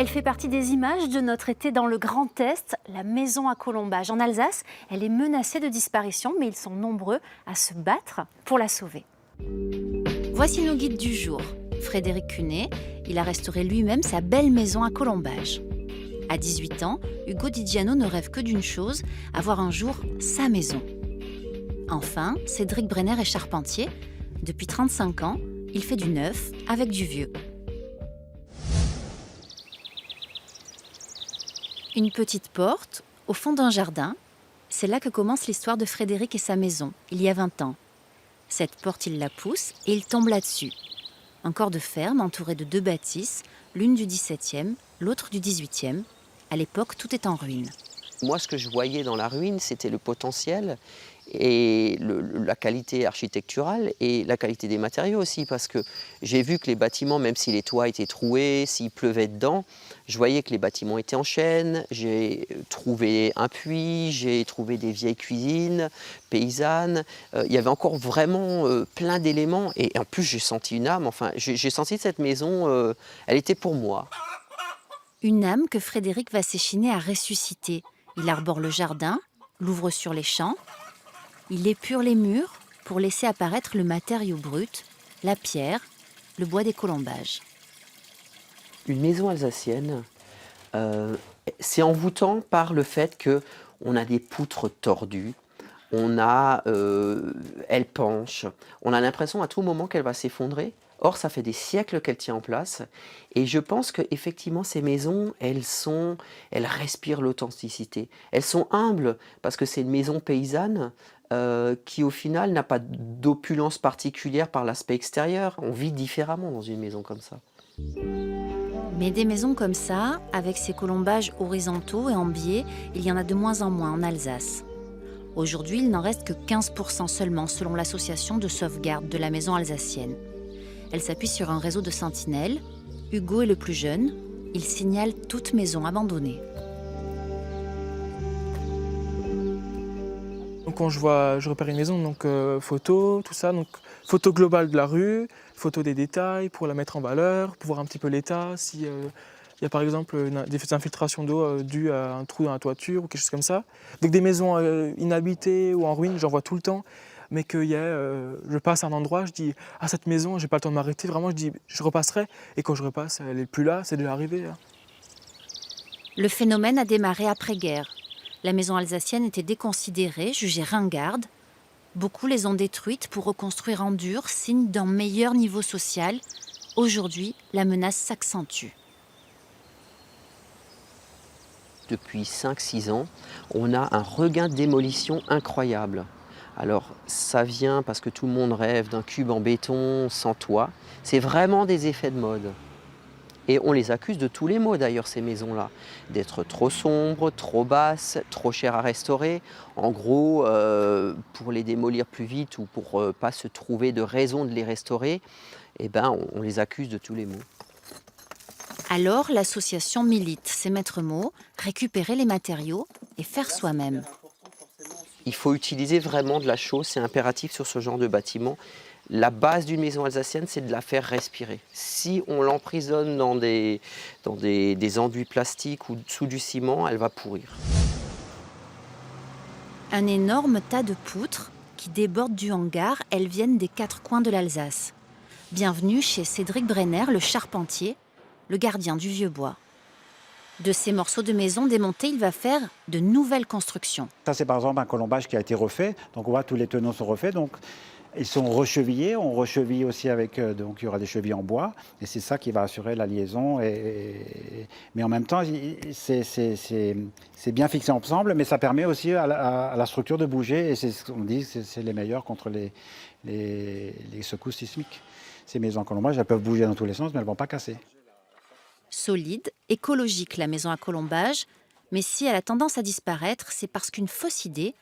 Elle fait partie des images de notre été dans le Grand Est, la maison à colombage. En Alsace, elle est menacée de disparition, mais ils sont nombreux à se battre pour la sauver. Voici nos guides du jour. Frédéric Cunet, il a restauré lui-même sa belle maison à colombage. À 18 ans, Hugo Di Giano ne rêve que d'une chose, avoir un jour sa maison. Enfin, Cédric Brenner est charpentier. Depuis 35 ans, il fait du neuf avec du vieux. Une petite porte, au fond d'un jardin. C'est là que commence l'histoire de Frédéric et sa maison, il y a 20 ans. Cette porte, il la pousse et il tombe là-dessus. Un corps de ferme entouré de 2 bâtisses, l'une du XVIIe, l'autre du XVIIIe. À l'époque, tout est en ruine. Moi, ce que je voyais dans la ruine, c'était le potentiel et la qualité architecturale et la qualité des matériaux aussi, parce que j'ai vu que les bâtiments, même si les toits étaient troués, s'il pleuvait dedans, je voyais que les bâtiments étaient en chêne. J'ai trouvé un puits, j'ai trouvé des vieilles cuisines paysannes. Il y avait encore vraiment plein d'éléments, et en plus j'ai senti une âme. Enfin, j'ai senti que cette maison, elle était pour moi. Une âme que Frédéric va s'échiner à ressusciter. Il arbore le jardin, l'ouvre sur les champs. Il épure les murs pour laisser apparaître le matériau brut, la pierre, le bois des colombages. Une maison alsacienne, c'est envoûtant par le fait qu'on a des poutres tordues, elle penche, on a l'impression à tout moment qu'elle va s'effondrer. Or, ça fait des siècles qu'elle tient en place, et je pense qu'effectivement, ces maisons, elles respirent l'authenticité. Elles sont humbles, parce que c'est une maison paysanne qui, au final, n'a pas d'opulence particulière par l'aspect extérieur. On vit différemment dans une maison comme ça. Mais des maisons comme ça, avec ces colombages horizontaux et en biais, il y en a de moins en moins en Alsace. Aujourd'hui, il n'en reste que 15% seulement, selon l'association de sauvegarde de la maison alsacienne. Elle s'appuie sur un réseau de sentinelles. Hugo est le plus jeune. Il signale toute maison abandonnée. Donc quand je repère une maison, donc photo, tout ça, donc photo globale de la rue, photo des détails pour la mettre en valeur, pour voir un petit peu l'état, si il y a par exemple des infiltrations d'eau dues à un trou dans la toiture ou quelque chose comme ça. Donc des maisons inhabitées ou en ruine, j'en vois tout le temps. Mais je passe à un endroit, je dis « Ah, cette maison, j'ai pas le temps de m'arrêter. » Vraiment, je dis « Je repasserai. » Et quand je repasse, elle n'est plus là, c'est déjà arrivé. Là. Le phénomène a démarré après-guerre. La maison alsacienne était déconsidérée, jugée ringarde. Beaucoup les ont détruites pour reconstruire en dur, signe d'un meilleur niveau social. Aujourd'hui, la menace s'accentue. Depuis 5-6 ans, on a un regain de démolition incroyable. Alors, ça vient parce que tout le monde rêve d'un cube en béton, sans toit. C'est vraiment des effets de mode. Et on les accuse de tous les maux d'ailleurs, ces maisons-là. D'être trop sombres, trop basses, trop chères à restaurer. En gros, pour les démolir plus vite ou pour ne pas se trouver de raison de les restaurer, eh ben, on les accuse de tous les maux. Alors, l'association milite ses maîtres mots, récupérer les matériaux et faire soi-même. Il faut utiliser vraiment de la chaux, c'est impératif sur ce genre de bâtiment. La base d'une maison alsacienne, c'est de la faire respirer. Si on l'emprisonne dans des enduits plastiques ou sous du ciment, elle va pourrir. Un énorme tas de poutres qui débordent du hangar, elles viennent des 4 coins de l'Alsace. Bienvenue chez Cédric Brenner, le charpentier, le gardien du vieux bois. De ces morceaux de maison démontés, il va faire de nouvelles constructions. Ça, c'est par exemple un colombage qui a été refait. Donc on voit tous les tenons sont refaits. Donc ils sont rechevillés. On recheville aussi avec. Donc il y aura des chevilles en bois. Et c'est ça qui va assurer la liaison. Mais en même temps, c'est bien fixé ensemble, mais ça permet aussi à la structure de bouger. Et c'est ce qu'on dit, c'est les meilleurs contre les secousses sismiques. Ces maisons en colombage, elles peuvent bouger dans tous les sens, mais elles ne vont pas casser. Solide, écologique la maison à colombage, mais si elle a tendance à disparaître, c'est parce qu'une fausse idée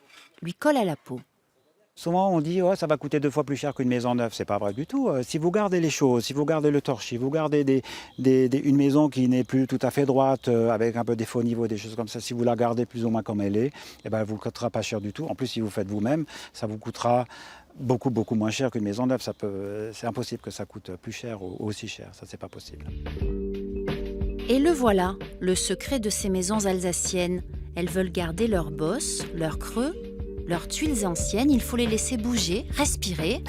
lui colle à la peau. Souvent on dit oh, ça va coûter 2 fois plus cher qu'une maison neuve, c'est pas vrai du tout. Si vous gardez les choses, si vous gardez le torchis, vous gardez une maison qui n'est plus tout à fait droite, avec un peu des faux niveaux, des choses comme ça, si vous la gardez plus ou moins comme elle est, eh ben, elle ne vous coûtera pas cher du tout. En plus, si vous faites vous-même, ça vous coûtera beaucoup moins cher qu'une maison neuve. C'est impossible que ça coûte plus cher ou aussi cher, ça c'est pas possible. Et le voilà, le secret de ces maisons alsaciennes. Elles veulent garder leurs bosses, leurs creux, leurs tuiles anciennes. Il faut les laisser bouger, respirer,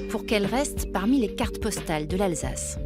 pour qu'elles restent parmi les cartes postales de l'Alsace.